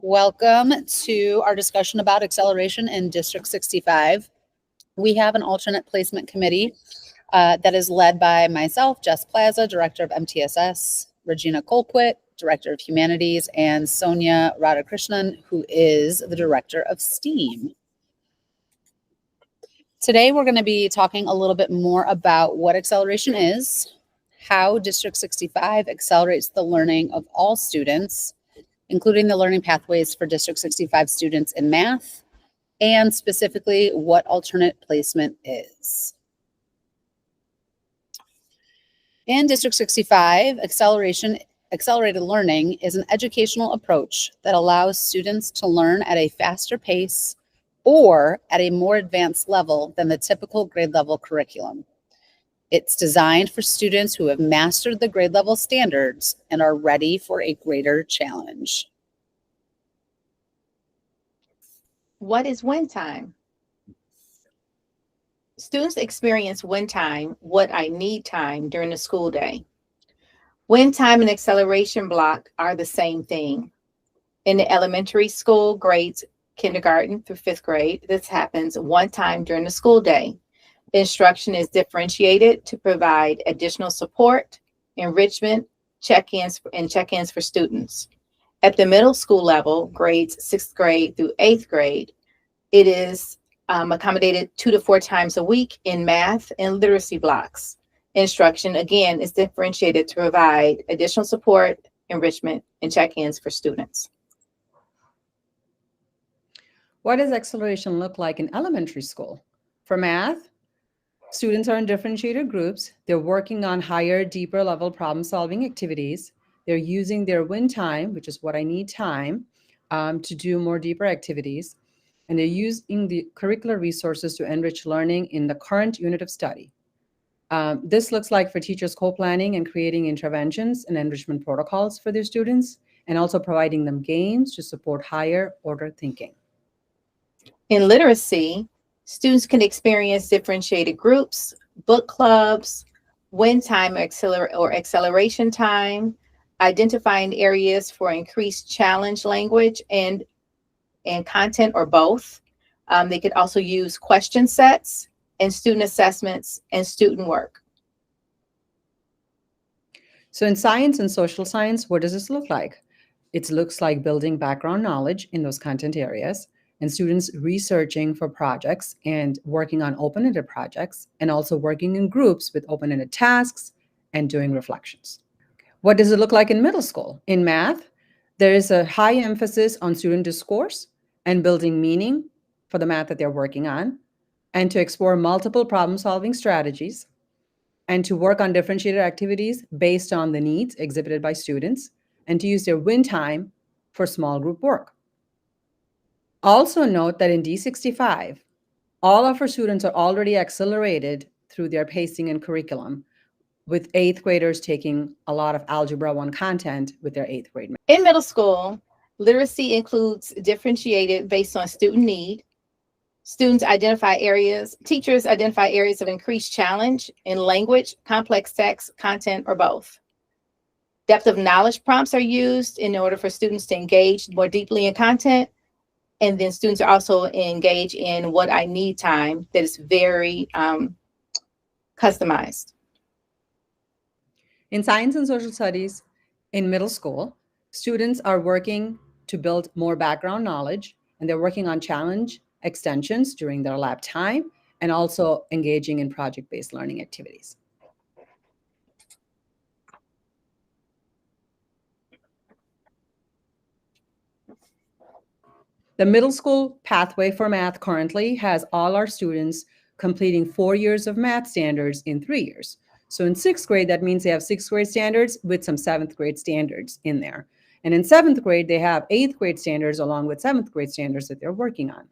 Welcome to our discussion about acceleration in District 65. We have an alternate placement committee that is led by myself, Jess Plaza, Director of MTSS, Regina Colquitt, Director of Humanities, and Sonia Radhakrishnan, who is the Director of STEAM. Today, we're going to be talking a little bit more about what acceleration is, how District 65 accelerates the learning of all students, including the learning pathways for District 65 students in math, and specifically what alternate placement is. In District 65, accelerated learning is an educational approach that allows students to learn at a faster pace or at a more advanced level than the typical grade level curriculum. It's designed for students who have mastered the grade level standards and are ready for a greater challenge. What is win time? Students experience win time, what I need time, during the school day. Win time and acceleration block are the same thing. In the elementary school, grades kindergarten through 5th grade, this happens one time during the school day. Instruction is differentiated to provide additional support, enrichment, check-ins for students. At the middle school level, grades 6th grade through 8th grade, it is accommodated 2 to 4 times a week in math and literacy blocks. Instruction, again, is differentiated to provide additional support, enrichment, and check-ins for students. What does acceleration look like in elementary school? For math, students are in differentiated groups. They're working on higher, deeper level problem-solving activities. They're using their win time, which is what I need time, to do more deeper activities. And they're using the curricular resources to enrich learning in the current unit of study. This looks like for teachers co-planning and creating interventions and enrichment protocols for their students, and also providing them games to support higher order thinking. In literacy, students can experience differentiated groups, book clubs, win time or acceleration time, identifying areas for increased challenge language and content, or both. They could also use question sets and student assessments and student work. So in science and social science, what does this look like? It looks like building background knowledge in those content areas, and students researching for projects and working on open-ended projects, and also working in groups with open-ended tasks and doing reflections. What does it look like in middle school? In math, there is a high emphasis on student discourse and building meaning for the math that they're working on, and to explore multiple problem-solving strategies, and to work on differentiated activities based on the needs exhibited by students, and to use their win time for small group work. Also note that in D65, all of our students are already accelerated through their pacing and curriculum, with 8th graders taking a lot of Algebra 1 content with their 8th grade. In middle school, literacy includes differentiated based on student need. Teachers identify areas of increased challenge in language, complex text, content, or both. Depth of knowledge prompts are used in order for students to engage more deeply in content. And then students are also engaged in what I need time that is very customized. In science and social studies, in middle school, students are working to build more background knowledge, and they're working on challenge extensions during their lab time, and also engaging in project-based learning activities. The middle school pathway for math currently has all our students completing 4 years of math standards in 3 years. So in 6th grade, that means they have 6th grade standards with some 7th grade standards in there. And in 7th grade, they have 8th grade standards along with 7th grade standards that they're working on.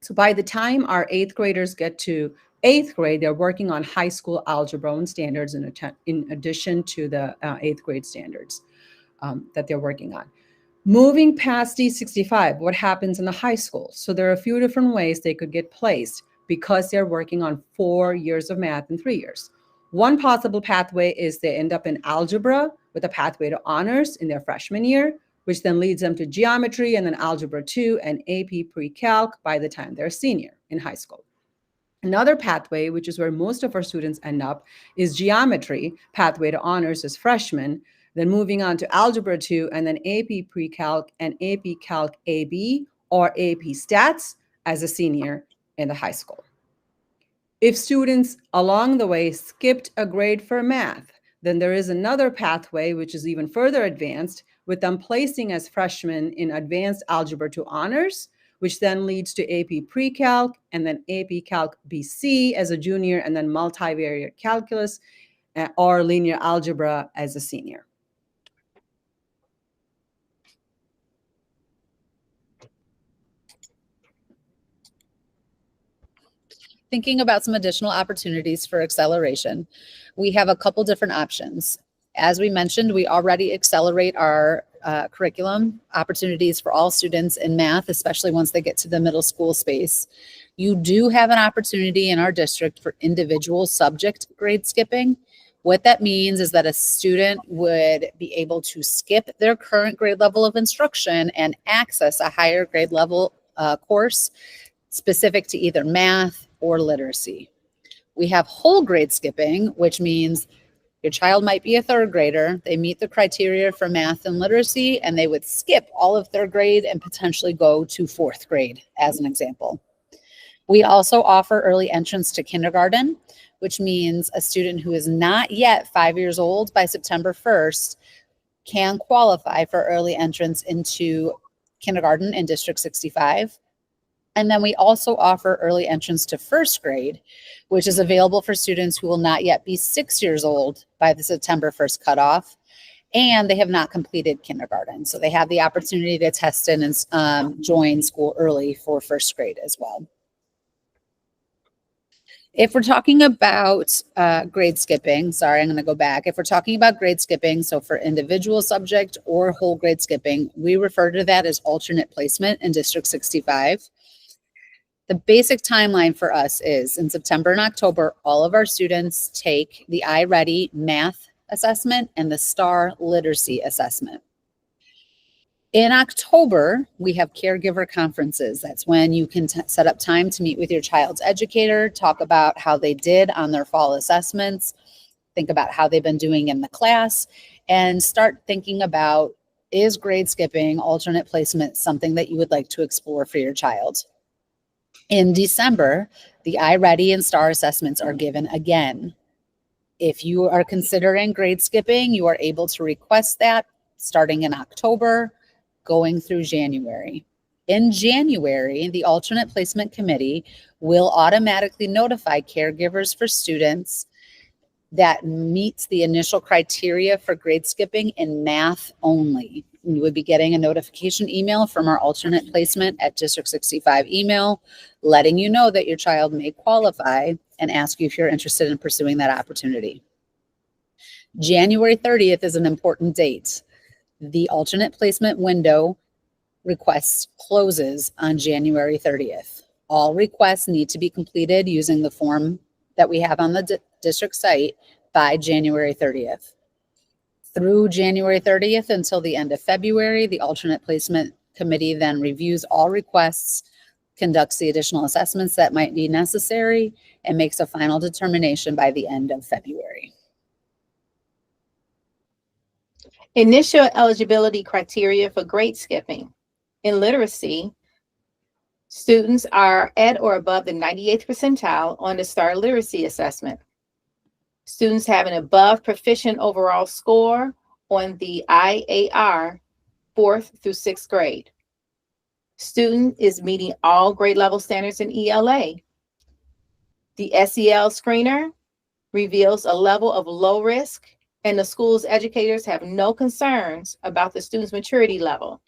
So by the time our 8th graders get to 8th grade, they're working on high school algebra and standards in addition to the 8th grade standards that they're working on. Moving past D65, what happens in the high school? So there are a few different ways they could get placed because they're working on 4 years of math in 3 years. One possible pathway is they end up in algebra with a pathway to honors in their freshman year, which then leads them to geometry and then algebra 2 and AP pre-calc by the time they're a senior in high school. Another pathway, which is where most of our students end up, is geometry, pathway to honors as freshmen, then moving on to algebra 2 and then AP pre-calc and AP calc AB or AP stats as a senior in the high school. If students along the way skipped a grade for math, then there is another pathway which is even further advanced, with them placing as freshmen in advanced algebra 2 honors, which then leads to AP pre-calc and then AP calc BC as a junior, and then multivariate calculus or linear algebra as a senior. Thinking about some additional opportunities for acceleration, we have a couple different options. As we mentioned, we already accelerate our curriculum opportunities for all students in math, especially once they get to the middle school space. You do have an opportunity in our district for individual subject grade skipping. What that means is that a student would be able to skip their current grade level of instruction and access a higher grade level course specific to either math or literacy. We have whole grade skipping, which means your child might be a third grader. They meet the criteria for math and literacy, and they would skip all of third grade and potentially go to fourth grade, as an example. We also offer early entrance to kindergarten, which means a student who is not yet 5 years old by September 1st can qualify for early entrance into kindergarten in District 65. And then we also offer early entrance to first grade, which is available for students who will not yet be 6 years old by the September 1st cutoff, and they have not completed kindergarten. So they have the opportunity to test in and join school early for first grade as well. If we're talking about grade skipping, sorry, I'm going to go back. If we're talking about grade skipping, so for individual subject or whole grade skipping, we refer to that as alternate placement in District 65. The basic timeline for us is in September and October, all of our students take the iReady math assessment and the STAR literacy assessment. In October, we have caregiver conferences. That's when you can set up time to meet with your child's educator, talk about how they did on their fall assessments, think about how they've been doing in the class, and start thinking about, is grade skipping, alternate placement, something that you would like to explore for your child? In December, the iReady and STAR assessments are given again. If you are considering grade skipping, you are able to request that starting in October, going through January. In January, the Alternate Placement Committee will automatically notify caregivers for students that meets the initial criteria for grade skipping in math only. You would be getting a notification email from our alternate placement at District 65 email, letting you know that your child may qualify and ask you if you're interested in pursuing that opportunity. January 30th is an important date. The alternate placement window request closes on January 30th. All requests need to be completed using the form that we have on the district site by January 30th. Through January 30th until the end of February, the alternate placement committee then reviews all requests, conducts the additional assessments that might be necessary, and makes a final determination by the end of February. Initial eligibility criteria for grade skipping. In literacy, students are at or above the 98th percentile on the STAR literacy assessment. Students have an above proficient overall score on the IAR 4th through 6th grade. Student is meeting all grade level standards in ELA. The SEL screener reveals a level of low risk, and the school's educators have no concerns about the student's maturity level.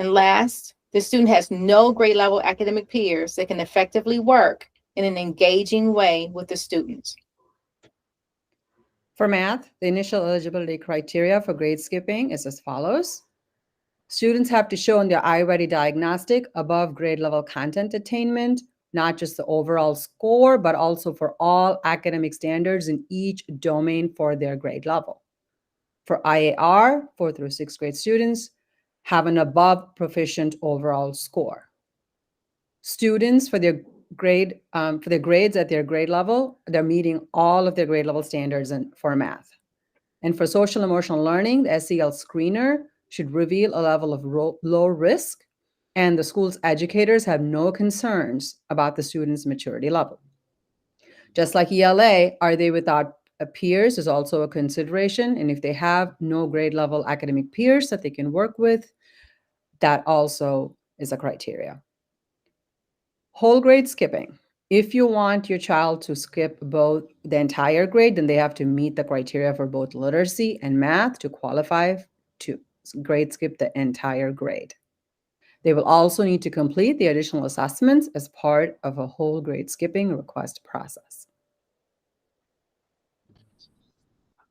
And last, the student has no grade level academic peers that can effectively work in an engaging way with the students. For math, the initial eligibility criteria for grade skipping is as follows. Students have to show in their iReady diagnostic above grade level content attainment, not just the overall score, but also for all academic standards in each domain for their grade level. For IAR, 4th through 6th grade students have an above proficient overall score. Students for their grades at their grade level, they're meeting all of their grade level standards for math. And for social emotional learning, the SEL screener should reveal a level of low risk, and the school's educators have no concerns about the student's maturity level. Just like ELA, are they without peers is also a consideration. And if they have no grade level academic peers that they can work with, that also is a criteria. Whole grade skipping. If you want your child to skip both the entire grade, then they have to meet the criteria for both literacy and math to qualify to grade skip the entire grade. They will also need to complete the additional assessments as part of a whole grade skipping request process.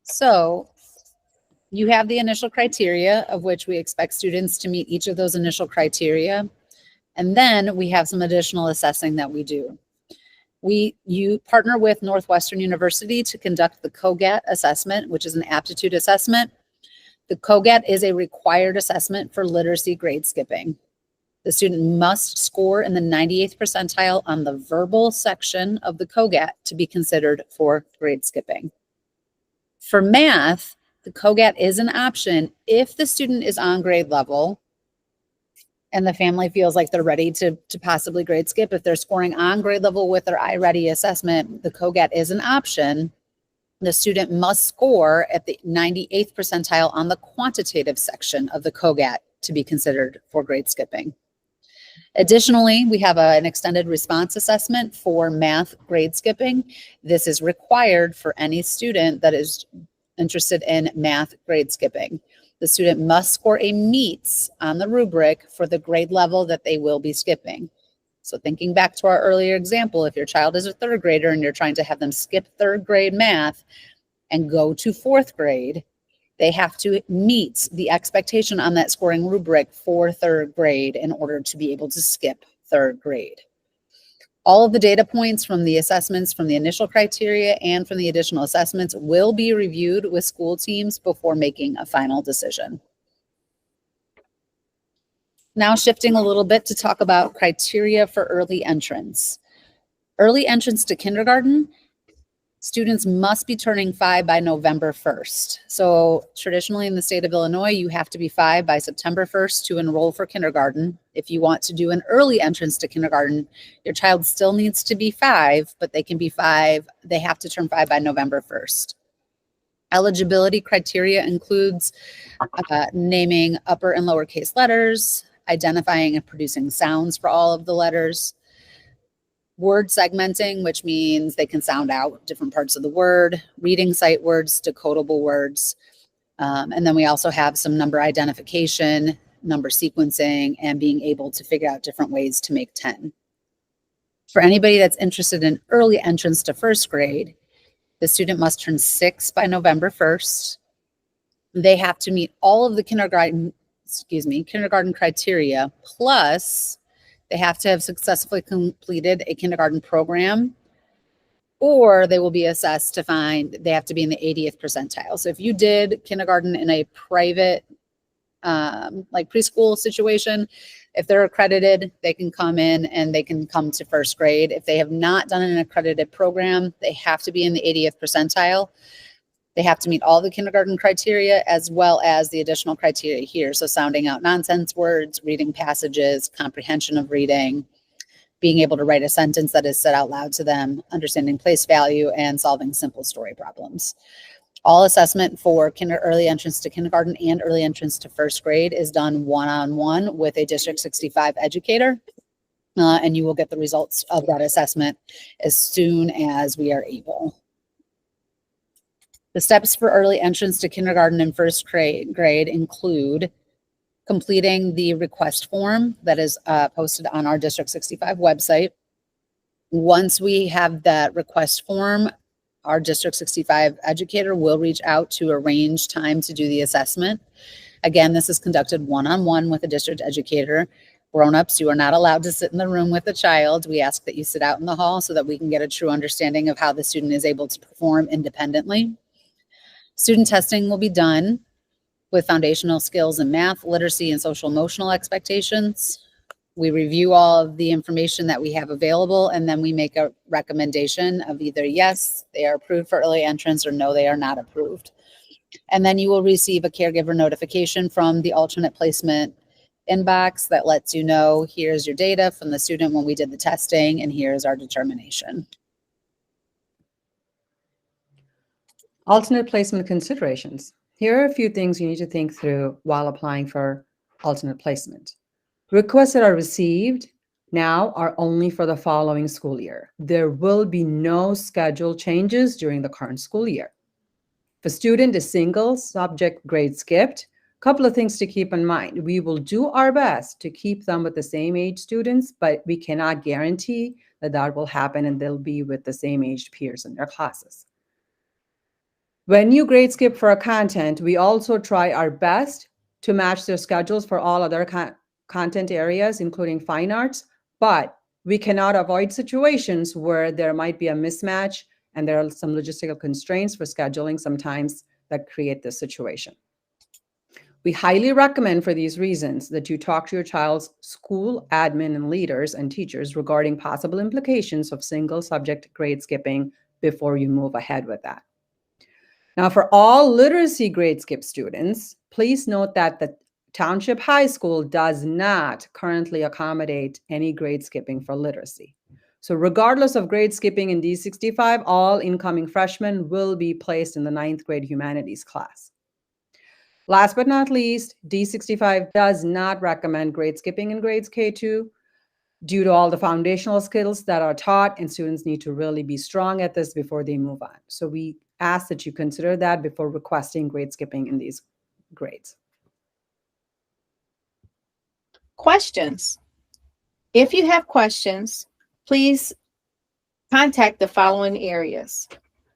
So you have the initial criteria of which we expect students to meet each of those initial criteria. And then we have some additional assessing that we do. You partner with Northwestern University to conduct the COGAT assessment, which is an aptitude assessment. The COGAT is a required assessment for literacy grade skipping. The student must score in the 98th percentile on the verbal section of the COGAT to be considered for grade skipping. For math, the COGAT is an option if the student is on grade level and the family feels like they're ready to possibly grade skip. If they're scoring on grade level with their iReady assessment, the COGAT is an option. The student must score at the 98th percentile on the quantitative section of the COGAT to be considered for grade skipping. Additionally, we have an extended response assessment for math grade skipping. This is required for any student that is interested in math grade skipping. The student must score a meets on the rubric for the grade level that they will be skipping. So thinking back to our earlier example, if your child is a 3rd grader and you're trying to have them skip 3rd grade math and go to 4th grade, they have to meet the expectation on that scoring rubric for 3rd grade in order to be able to skip 3rd grade. All of the data points from the assessments, from the initial criteria and from the additional assessments will be reviewed with school teams before making a final decision. Now shifting a little bit to talk about criteria for early entrance. Early entrance to kindergarten, students must be turning 5 by November 1st. So traditionally in the state of Illinois, you have to be 5 by September 1st to enroll for kindergarten. If you want to do an early entrance to kindergarten, your child still needs to be 5, but they can be 5. They have to turn 5 by November 1st. Eligibility criteria includes naming upper and lowercase letters, identifying and producing sounds for all of the letters, word segmenting, which means they can sound out different parts of the word, reading sight words, decodable words. And then we also have some number identification, number sequencing, and being able to figure out different ways to make 10. For anybody that's interested in early entrance to 1st grade, the student must turn 6 by November 1st. They have to meet all of the kindergarten criteria, plus they have to have successfully completed a kindergarten program, or they will be assessed to find they have to be in the 80th percentile. So if you did kindergarten in a private, like preschool situation, if they're accredited, they can come in and they can come to 1st grade. If they have not done an accredited program, they have to be in the 80th percentile. They have to meet all the kindergarten criteria as well as the additional criteria here. So sounding out nonsense words, reading passages, comprehension of reading, being able to write a sentence that is said out loud to them, understanding place value, and solving simple story problems. All assessment for early entrance to kindergarten and early entrance to 1st grade is done one-on-one with a District 65 educator. And you will get the results of that assessment as soon as we are able. The steps for early entrance to kindergarten and 1st grade include completing the request form that is posted on our District 65 website. Once we have that request form, our District 65 educator will reach out to arrange time to do the assessment. Again, this is conducted one-on-one with a district educator. Grown-ups, you are not allowed to sit in the room with a child. We ask that you sit out in the hall so that we can get a true understanding of how the student is able to perform independently. Student testing will be done with foundational skills in math, literacy, and social emotional expectations. We review all of the information that we have available, and then we make a recommendation of either yes, they are approved for early entrance, or no, they are not approved. And then you will receive a caregiver notification from the alternate placement inbox that lets you know, here's your data from the student when we did the testing, and here's our determination. Alternate placement considerations. Here are a few things you need to think through while applying for alternate placement. Requests that are received now are only for the following school year. There will be no schedule changes during the current school year. If a student is single subject grade skipped, a couple of things to keep in mind. We will do our best to keep them with the same age students, but we cannot guarantee that that will happen and they'll be with the same aged peers in their classes. When you grade skip for a content, we also try our best to match their schedules for all other content areas, including fine arts, but we cannot avoid situations where there might be a mismatch and there are some logistical constraints for scheduling sometimes that create this situation. We highly recommend for these reasons that you talk to your child's school admin and leaders and teachers regarding possible implications of single subject grade skipping before you move ahead with that. Now, for all literacy grade skip students, please note that the Township High School does not currently accommodate any grade skipping for literacy. So regardless of grade skipping in D65, all incoming freshmen will be placed in the 9th grade humanities class. Last but not least, D65 does not recommend grade skipping in grades K2 due to all the foundational skills that are taught, and students need to really be strong at this before they move on. So we ask that you consider that before requesting grade skipping in these grades. Questions. If you have questions, please contact the following areas.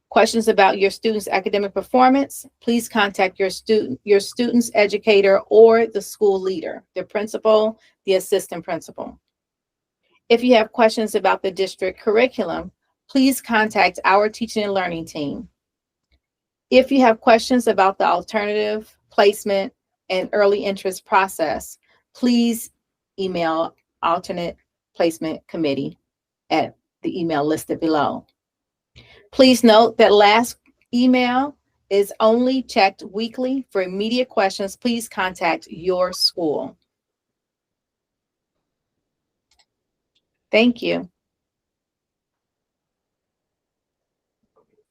Questions about your student's academic performance, please contact your student's educator or the school leader, the principal, the assistant principal. If you have questions about the district curriculum, please contact our teaching and learning team. If you have questions about the alternative placement and early interest process, please email alternate placement committee at the email listed below. Please note that last email is only checked weekly. For immediate questions, please contact your school. Thank you.